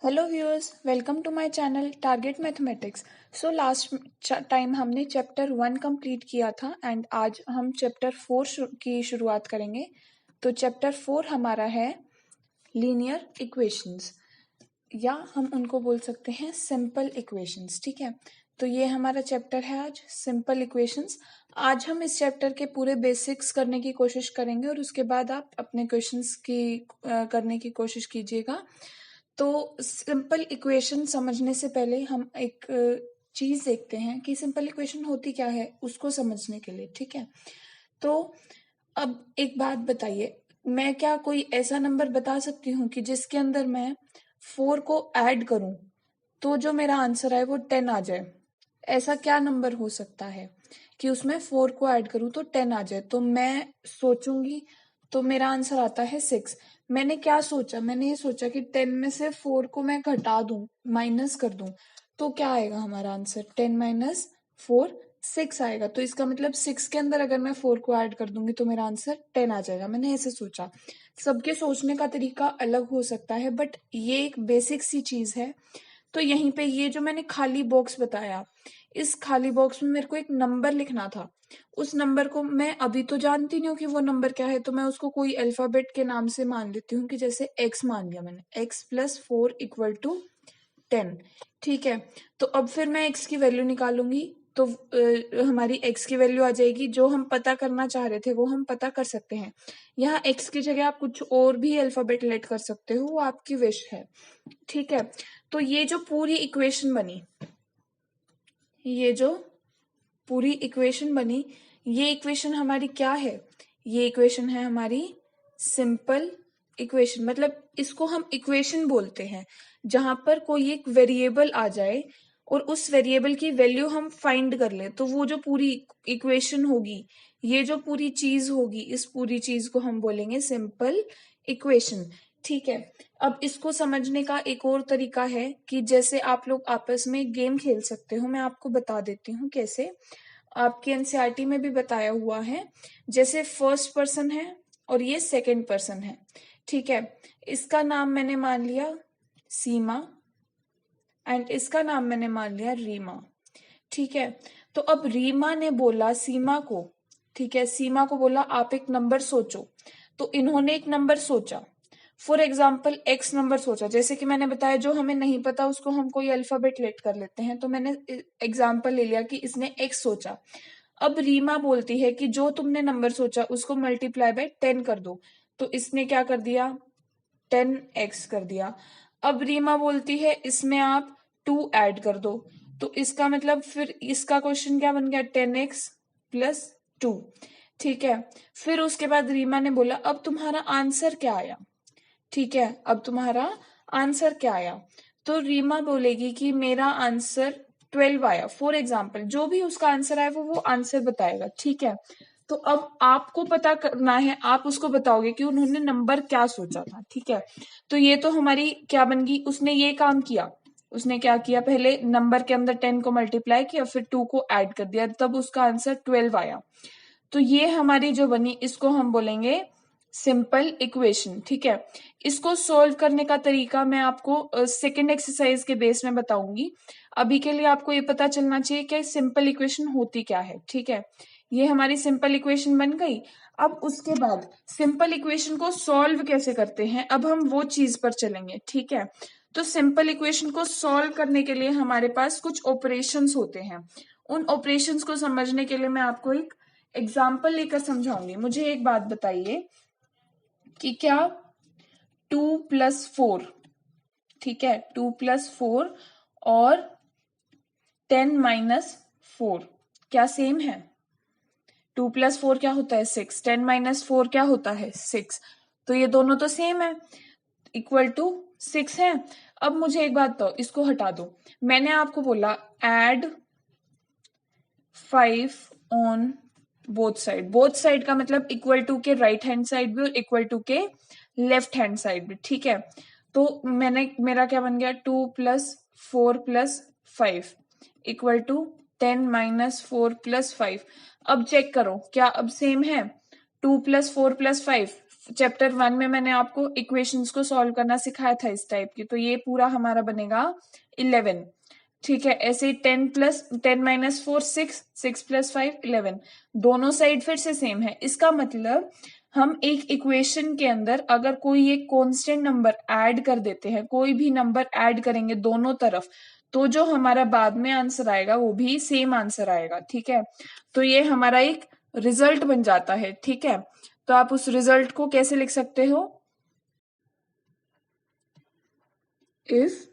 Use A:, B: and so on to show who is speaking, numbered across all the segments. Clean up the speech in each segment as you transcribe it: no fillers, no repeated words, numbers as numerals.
A: Hello viewers, welcome to my channel target mathematics. So last time हमने chapter 1 complete किया था and आज हम चैप्टर 4 की शुरुआत करेंगे। तो चैप्टर 4 हमारा है लीनियर इक्वेशंस, या हम उनको बोल सकते हैं सिंपल इक्वेशंस। ठीक है, तो ये हमारा चैप्टर है आज सिंपल इक्वेशंस। आज हम इस चैप्टर के पूरे बेसिक्स करने की कोशिश करेंगे और उसके बाद आप अपने क्वेश्चंस की करने की कोशिश कीजिएगा। तो सिंपल इक्वेशन समझने से पहले हम एक चीज देखते हैं कि सिंपल इक्वेशन होती क्या है, उसको समझने के लिए। ठीक है, तो अब एक बात बताइए, मैं क्या कोई ऐसा नंबर बता सकती हूँ कि जिसके अंदर मैं 4 को ऐड करूं तो जो मेरा आंसर है वो 10 आ जाए? ऐसा क्या नंबर हो सकता है कि उसमें 4 को ऐड करूं तो 10 आ जाए? तो मैं सोचूंगी तो मेरा आंसर आता है 6। मैंने क्या सोचा, मैंने ये सोचा कि 10 में से 4 को मैं घटा दूं, माइनस कर दूं, तो क्या आएगा हमारा आंसर? 10 माइनस 4 6 आएगा। तो इसका मतलब 6 के अंदर अगर मैं 4 को ऐड कर दूंगी तो मेरा आंसर 10 आ जाएगा। मैंने ऐसे सोचा। सबके सोचने का तरीका अलग हो सकता है, बट ये एक बेसिक सी चीज है। तो यहीं पे ये जो मैंने खाली बॉक्स बताया, इस खाली बॉक्स में मेरे को एक नंबर लिखना था। उस नंबर को मैं अभी तो जानती नहीं हूँ कि वो नंबर क्या है, तो मैं उसको कोई अल्फाबेट के नाम से मान लेती हूँ कि जैसे x मान लिया मैंने, x+4 इक्वल टू 10। ठीक है, तो अब फिर मैं x की वैल्यू निकालूंगी तो हमारी x की वैल्यू आ जाएगी। जो हम पता करना चाह रहे थे वो हम पता कर सकते हैं। यहाँ x की जगह आप कुछ और भी अल्फाबेट लेट कर सकते हो, वो आपकी विश है। ठीक है, तो ये जो पूरी इक्वेशन बनी, ये जो पूरी इक्वेशन बनी, ये इक्वेशन हमारी क्या है? ये इक्वेशन है हमारी सिंपल इक्वेशन। मतलब इसको हम इक्वेशन बोलते हैं जहां पर कोई एक वेरिएबल आ जाए और उस वेरिएबल की वैल्यू हम फाइंड कर लें, तो वो जो पूरी इक्वेशन होगी, ये जो पूरी चीज होगी, इस पूरी चीज को हम बोलेंगे सिंपल इक्वेशन। ठीक है, अब इसको समझने का एक और तरीका है कि जैसे आप लोग आपस में गेम खेल सकते हो। मैं आपको बता देती हूँ कैसे। आपके एनसीईआरटी में भी बताया हुआ है। जैसे फर्स्ट पर्सन है और ये सेकंड पर्सन है। ठीक है, इसका नाम मैंने मान लिया सीमा एंड इसका नाम मैंने मान लिया रीमा। ठीक है, तो अब रीमा ने बोला सीमा को, ठीक है, सीमा को बोला आप एक नंबर सोचो। तो इन्होंने एक नंबर सोचा, फॉर एग्जाम्पल एक्स नंबर सोचा। जैसे कि मैंने बताया, जो हमें नहीं पता उसको हम कोई अल्फाबेट लेट कर लेते हैं। तो मैंने एग्जाम्पल ले लिया कि इसने एक्स सोचा। अब रीमा बोलती है कि जो तुमने नंबर सोचा उसको मल्टीप्लाई बाय 10 कर दो। तो इसने क्या कर दिया? 10x कर दिया। अब रीमा बोलती है इसमें आप 2 ऐड कर दो। तो इसका मतलब फिर इसका क्वेश्चन क्या बन गया? 10x plus 2। ठीक है, फिर उसके बाद रीमा ने बोला अब तुम्हारा आंसर क्या आया? ठीक है, अब तुम्हारा आंसर क्या आया? तो रीमा बोलेगी कि मेरा आंसर 12 आया। फॉर एग्जाम्पल, जो भी उसका आंसर आया वो आंसर बताएगा। ठीक है, तो अब आपको पता करना है, आप उसको बताओगे कि उन्होंने नंबर क्या सोचा था। ठीक है, तो ये तो हमारी क्या बन गई, उसने ये काम किया। उसने क्या किया? पहले नंबर के अंदर 10 को मल्टीप्लाई किया, फिर 2 को ऐड कर दिया, तब उसका आंसर 12 आया। तो ये हमारी जो बनी, इसको हम बोलेंगे सिंपल इक्वेशन। ठीक है, इसको सॉल्व करने का तरीका मैं आपको सेकंड एक्सरसाइज के बेस में बताऊंगी। अभी के लिए आपको ये पता चलना चाहिए कि सिंपल इक्वेशन होती क्या है। ठीक है, ये हमारी सिंपल इक्वेशन बन गई। अब उसके बाद सिंपल इक्वेशन को सॉल्व कैसे करते हैं, अब हम वो चीज पर चलेंगे। ठीक है, तो सिंपल इक्वेशन को सॉल्व करने के लिए हमारे पास कुछ ऑपरेशंस होते हैं। उन ऑपरेशंस को समझने के लिए मैं आपको एक एग्जाम्पल लेकर समझाऊंगी। मुझे एक बात बताइए कि क्या 2+4, ठीक है, 2+4 और 10-4 क्या सेम है? 2+4 क्या होता है? 6। 10-4 क्या होता है? 6। तो ये दोनों तो सेम है, इक्वल टू 6 है। अब मुझे एक बात बताओ, इसको हटा दो। मैंने आपको बोला add 5 on both side. Both side का मतलब इक्वल टू के राइट हैंड साइड भी और इक्वल टू के लेफ्ट हैंड साइड भी। ठीक है, तो मेरा क्या बन गया? 2+4+5 इक्वल टू 10-4+5। अब चेक करो क्या अब सेम है? 2+4+5, चैप्टर 1 में मैंने आपको इक्वेशंस को सॉल्व करना सिखाया था इस टाइप की, तो ये पूरा हमारा बनेगा 11। ठीक है, ऐसे ही 10 माइनस 4 6, 6 प्लस 5 11। दोनों साइड फिर से सेम है। इसका मतलब हम एक इक्वेशन के अंदर अगर कोई एक कांस्टेंट नंबर ऐड कर देते हैं, कोई भी नंबर ऐड करेंगे दोनों तरफ, तो जो हमारा बाद में आंसर आएगा वो भी सेम आंसर आएगा। ठीक है, तो ये हमारा एक रिजल्ट बन जाता है। ठीक है, तो आप उस रिजल्ट को कैसे लिख सकते हो? If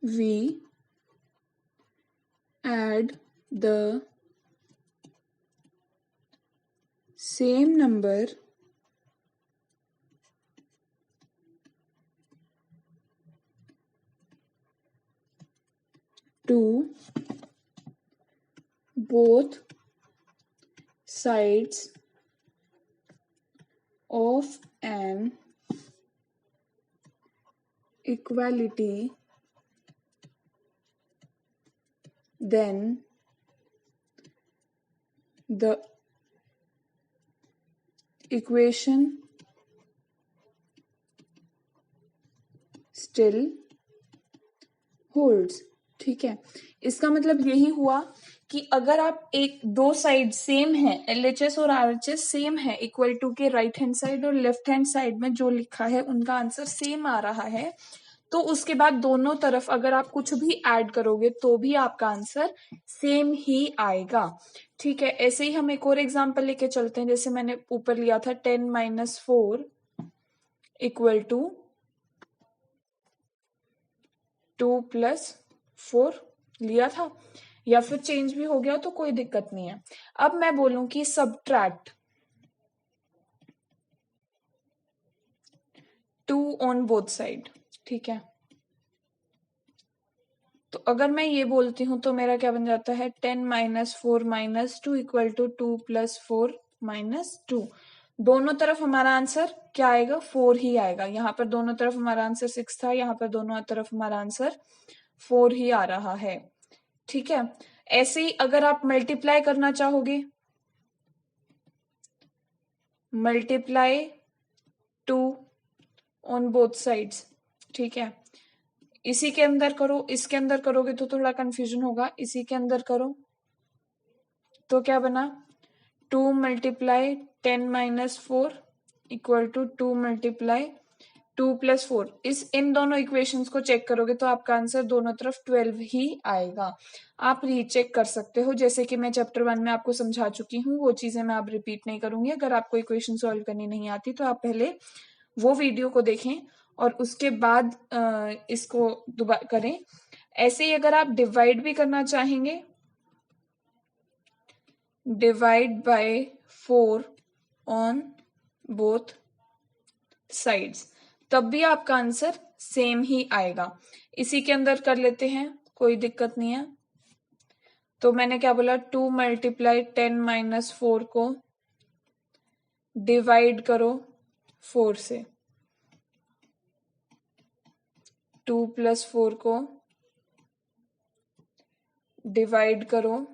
A: we add the same number to both sides of an equality, then the equation still holds। ठीक है, इसका मतलब यही हुआ कि अगर आप एक दो साइड सेम है, LHS और RHS सेम है, इक्वल टू के राइट हैंड साइड और लेफ्ट हैंड साइड में जो लिखा है उनका आंसर सेम आ रहा है, तो उसके बाद दोनों तरफ अगर आप कुछ भी ऐड करोगे तो भी आपका आंसर सेम ही आएगा। ठीक है, ऐसे ही हम एक और एग्जांपल लेके चलते हैं। जैसे मैंने ऊपर लिया था 10 माइनस 4 इक्वल टू 2 प्लस 4 लिया था, या फिर चेंज भी हो गया तो कोई दिक्कत नहीं है। अब मैं बोलूं कि सब्ट्रैक्ट 2 ऑन बोथ साइड। ठीक है, तो अगर मैं ये बोलती हूं तो मेरा क्या बन जाता है? 10 minus 4 minus 2 equal to 2 plus 4 minus 2। दोनों तरफ हमारा आंसर क्या आएगा? 4 ही आएगा। यहाँ पर दोनों तरफ हमारा आंसर 6 था, यहाँ पर दोनों तरफ हमारा आंसर 4 ही आ रहा है। ठीक है, ऐसे ही अगर आप मल्टीप्लाई करना चाहोगे, मल्टीप्लाई 2 ऑन बोथ साइड्स। ठीक है, इसी के अंदर करो, इसके अंदर करोगे तो थोड़ा कंफ्यूजन होगा, इसी के अंदर करो तो क्या बना? 2 multiply 10 minus 4 equal to 2 multiply 2 plus 4। इन दोनों इक्वेशंस को चेक करोगे तो आपका आंसर दोनों तरफ 12 ही आएगा। आप रीचेक कर सकते हो, जैसे कि मैं चैप्टर 1 में आपको समझा चुकी हूँ, वो चीजें मैं अब रिपीट नहीं करूंगी। अगर आपको इक्वेशन सॉल्व करनी नहीं आती तो आप पहले वो वीडियो को देखें और उसके बाद इसको दोबारा करें। ऐसे ही अगर आप डिवाइड भी करना चाहेंगे, divide by 4 on both sides, तब भी आपका आंसर सेम ही आएगा। इसी के अंदर कर लेते हैं, कोई दिक्कत नहीं है। तो मैंने क्या बोला? 2 मल्टीप्लाई 10 माइनस 4 को डिवाइड करो 4 से, 2 प्लस 4 को डिवाइड करो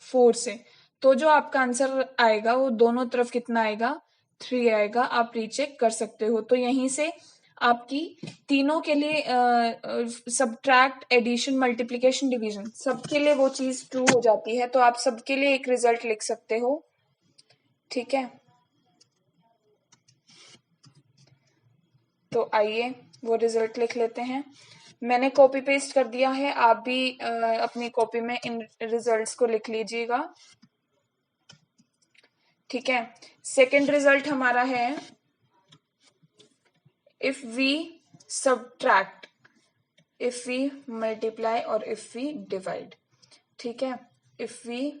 A: 4 से, तो जो आपका आंसर आएगा वो दोनों तरफ कितना आएगा? 3 आएगा। आप रीचेक कर सकते हो। तो यहीं से आपकी तीनों के लिए सब्ट्रैक्ट, एडिशन, मल्टीप्लिकेशन, डिवीजन, सबके लिए वो चीज ट्रू हो जाती है। तो आप सबके लिए एक रिजल्ट लिख सकते हो। ठीक है, तो आइए वो रिजल्ट लिख लेते हैं। मैंने कॉपी पेस्ट कर दिया है, आप भी अपनी कॉपी में इन रिजल्ट्स को लिख लीजिएगा। ठीक है, सेकंड रिजल्ट हमारा है if we subtract, if we multiply और इफ वी डिवाइड। ठीक है, if we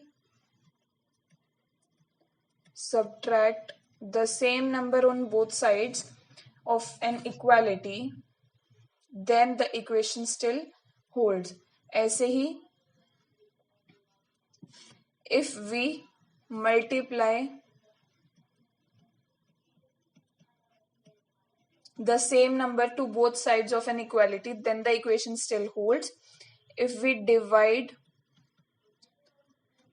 A: subtract the same number on both sides of an equality, then the equation still holds। ऐसे ही if we multiply the same number to both sides of an equality, then the equation still holds। If we divide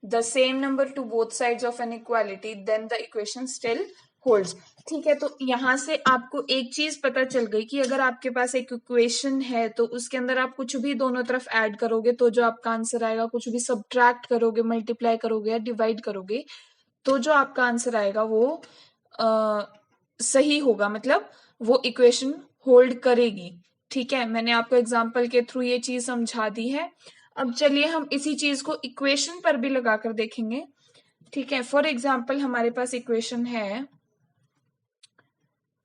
A: the same number to both sides of an equality then the equation still holds. ठीक है, तो यहां से आपको एक चीज पता चल गई कि अगर आपके पास एक इक्वेशन है तो उसके अंदर आप कुछ भी दोनों तरफ ऐड करोगे तो जो आपका आंसर आएगा, कुछ भी सब्ट्रैक्ट करोगे, मल्टीप्लाई करोगे या डिवाइड करोगे तो जो आपका आंसर आएगा वो सही होगा, मतलब वो इक्वेशन होल्ड करेगी। ठीक है, मैंने आपको एग्जाम्पल के थ्रू ये चीज समझा दी है। अब चलिए हम इसी चीज को इक्वेशन पर भी लगाकर देखेंगे। ठीक है, फॉर एग्जाम्पल हमारे पास इक्वेशन है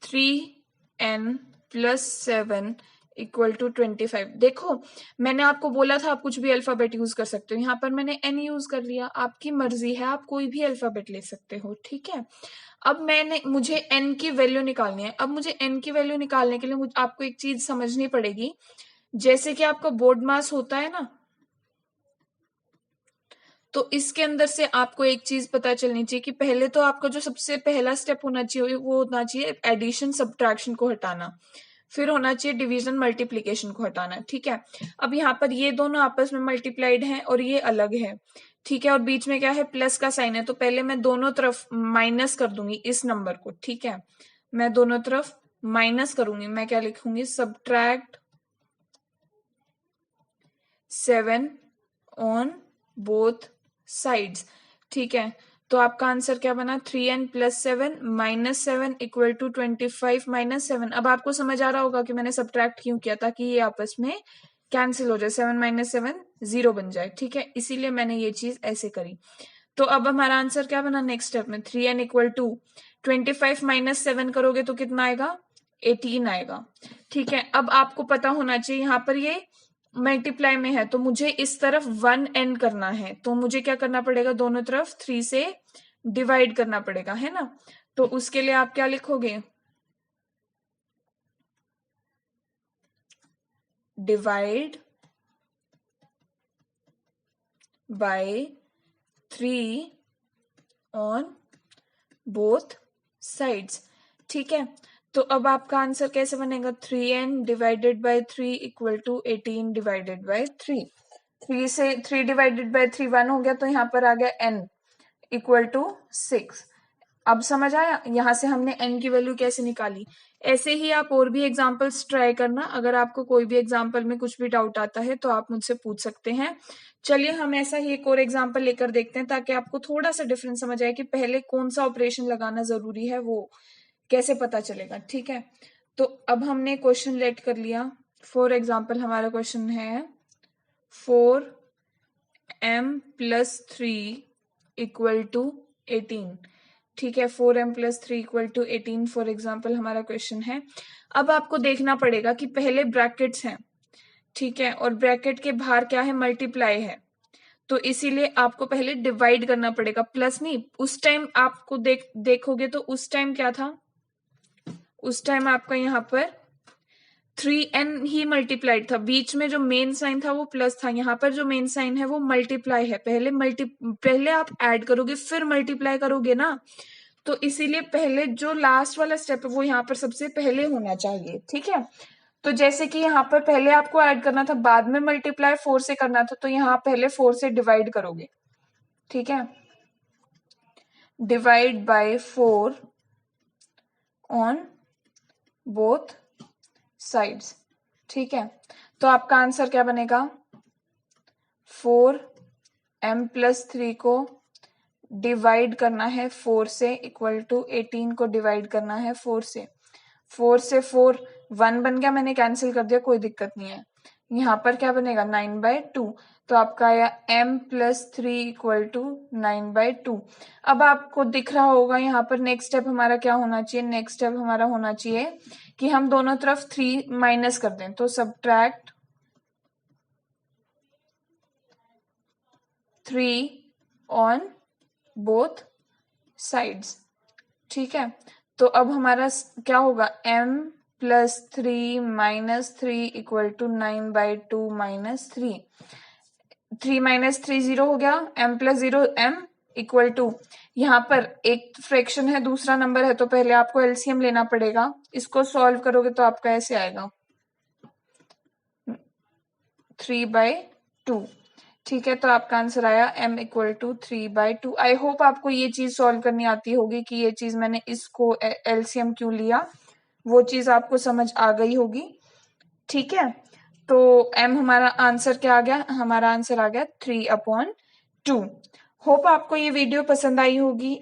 A: 3n + 7 = 25। देखो मैंने आपको बोला था आप कुछ भी अल्फाबेट यूज कर सकते हो, यहाँ पर मैंने n यूज कर लिया, आपकी मर्जी है, आप कोई भी अल्फाबेट ले सकते हो। ठीक है, अब मुझे n की वैल्यू निकालनी है। अब मुझे n की वैल्यू निकालने के लिए आपको एक चीज समझनी पड़ेगी, जैसे कि आपका बोर्ड मास होता है ना, तो इसके अंदर से आपको एक चीज पता चलनी चाहिए कि पहले तो आपका जो सबसे पहला स्टेप होना चाहिए वो होना चाहिए एडिशन सब्ट्रैक्शन को हटाना, फिर होना चाहिए डिवीजन मल्टीप्लीकेशन को हटाना। ठीक है, अब यहाँ पर ये दोनों आपस में मल्टीप्लाइड हैं और ये अलग है। ठीक है, और बीच में क्या है, प्लस का साइन है, तो पहले मैं दोनों तरफ माइनस कर दूंगी इस नंबर को। ठीक है, मैं दोनों तरफ माइनस करूंगी, मैं क्या लिखूंगी, सब्ट्रैक्ट 7 ऑन बोथ साइड्स। ठीक है, तो आपका आंसर क्या बना, 3n + 7 - 7 = 25 - 7। अब आपको समझ आ रहा होगा कि मैंने सब्ट्रैक्ट क्यों किया, ताकि ये आपस में कैंसिल हो जाए, 7 - 7 0 बन जाए। ठीक है, इसीलिए मैंने ये चीज ऐसे करी। तो अब हमारा आंसर क्या बना, नेक्स्ट स्टेप में 3n = 25 - 7 करोगे तो कितना आएगा, 18 आएगा। ठीक है, अब आपको पता होना चाहिए यहाँ पर ये मल्टीप्लाई में है, तो मुझे इस तरफ 1n करना है, तो मुझे क्या करना पड़ेगा, दोनों तरफ 3 से डिवाइड करना पड़ेगा, है ना। तो उसके लिए आप क्या लिखोगे, divide by 3 on both sides. ठीक है, तो अब आपका आंसर कैसे बनेगा, 3n / 3 = 18 / 3। 3 से 3 / 3 1 हो गया, तो यहाँ पर आ गया n = 6। अब समझ आया यहां से हमने n की वैल्यू कैसे निकाली। ऐसे ही आप और भी एग्जांपल्स ट्राई करना, अगर आपको कोई भी एग्जांपल में कुछ भी डाउट आता है तो आप मुझसे पूछ सकते हैं। चलिए हम ऐसा ही एक और एग्जांपल लेकर देखते हैं, ताकि आपको थोड़ा सा डिफरेंस समझ आए कि पहले कौन सा ऑपरेशन लगाना जरूरी है, वो कैसे पता चलेगा। ठीक है, तो अब हमने क्वेश्चन लेट कर लिया। फॉर एग्जाम्पल हमारा क्वेश्चन है 4m + 3 = 18। ठीक है, 4m + 3 = 18 फॉर एग्जाम्पल हमारा क्वेश्चन है। अब आपको देखना पड़ेगा कि पहले ब्रैकेट्स हैं, ठीक है, और ब्रैकेट के बाहर क्या है, मल्टीप्लाई है, तो इसीलिए आपको पहले डिवाइड करना पड़ेगा, प्लस नहीं। उस टाइम आपको देखोगे तो उस टाइम क्या था, उस टाइम आपका यहाँ पर 3n ही मल्टीप्लाइड था, बीच में जो मेन साइन था वो प्लस था, यहाँ पर जो मेन साइन है वो मल्टीप्लाई है। पहले आप ऐड करोगे फिर मल्टीप्लाई करोगे ना, तो इसीलिए पहले जो लास्ट वाला स्टेप है वो यहाँ पर सबसे पहले होना चाहिए। ठीक है, तो जैसे कि यहाँ पर पहले आपको ऐड करना था, बाद में मल्टीप्लाई 4 से करना था, तो यहाँ पहले 4 से डिवाइड करोगे। ठीक है, divide by 4 on both sides. ठीक है, तो आपका आंसर क्या बनेगा, 4m + 3 को डिवाइड करना है 4 से, = 18 को डिवाइड करना है 4 से। 4 से 4 1 बन गया, मैंने कैंसिल कर दिया, कोई दिक्कत नहीं है। यहाँ पर क्या बनेगा, 9/2, तो आपका आया m + 3 = 9/2। अब आपको दिख रहा होगा यहाँ पर नेक्स्ट स्टेप हमारा क्या होना चाहिए, नेक्स्ट स्टेप हमारा होना चाहिए कि हम दोनों तरफ 3 माइनस कर दें, तो सब्ट्रैक्ट 3 ऑन बोथ साइड्स। ठीक है, तो अब हमारा क्या होगा, m + 3 - 3 = 9/2 - 3। 3 - 3 0 हो गया, m + 0 m = यहाँ पर एक फ्रैक्शन है, दूसरा नंबर है, तो पहले आपको एलसीएम लेना पड़ेगा। इसको सॉल्व करोगे तो आपका ऐसे आएगा 3/2। ठीक है, तो आपका आंसर आया m equal to 3/2। I hope आपको ये चीज सॉल्व करनी आती होगी कि ये चीज मैंने इसको एलसीएम क्यों लिया, वो चीज आपको समझ आ गई होगी। ठीक है, तो m हमारा आंसर क्या आ गया, हमारा आंसर आ गया 3/2। होप आपको ये वीडियो पसंद आई होगी।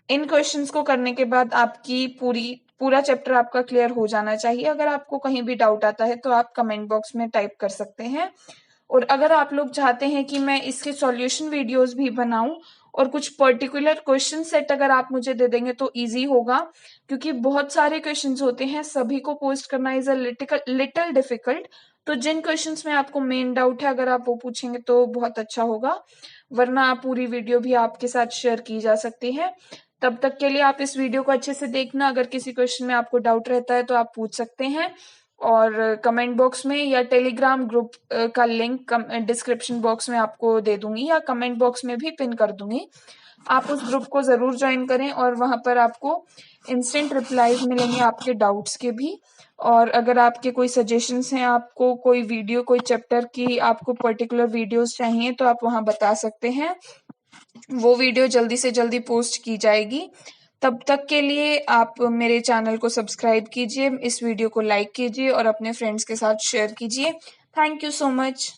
A: इन क्वेश्चंस को करने के बाद आपकी पूरा चैप्टर आपका क्लियर हो जाना चाहिए। अगर आपको कहीं भी डाउट आता है तो आप कमेंट बॉक्स में टाइप कर सकते हैं। और अगर आप लोग चाहते हैं कि मैं इसके सॉल्यूशन वीडियोस भी बनाऊं और कुछ पर्टिकुलर क्वेश्चन सेट अगर आप मुझे दे देंगे तो इजी होगा, क्योंकि बहुत सारे क्वेश्चंस होते हैं, सभी को पोस्ट करना इज अ लिटिल डिफिकल्ट। तो जिन क्वेश्चंस में आपको मेन डाउट है अगर आप वो पूछेंगे तो बहुत अच्छा होगा, वरना पूरी वीडियो भी आपके साथ शेयर की जा सकती है। तब तक के लिए आप इस वीडियो को अच्छे से देखना। अगर किसी क्वेश्चन में आपको डाउट रहता है तो आप पूछ सकते हैं, और कमेंट बॉक्स में या टेलीग्राम ग्रुप का लिंक डिस्क्रिप्शन बॉक्स में आपको दे दूंगी या कमेंट बॉक्स में भी पिन कर दूंगी। आप उस ग्रुप को जरूर ज्वाइन करें और वहां पर आपको इंस्टेंट रिप्लाईज मिलेंगे आपके डाउट्स के भी। और अगर आपके कोई सजेशंस हैं, आपको कोई वीडियो कोई चैप्टर की आपको पर्टिकुलर वीडियोस चाहिए तो आप वहां बता सकते हैं, वो वीडियो जल्दी से जल्दी पोस्ट की जाएगी। तब तक के लिए आप मेरे चैनल को सब्सक्राइब कीजिए, इस वीडियो को लाइक कीजिए और अपने फ्रेंड्स के साथ शेयर कीजिए। Thank you so much.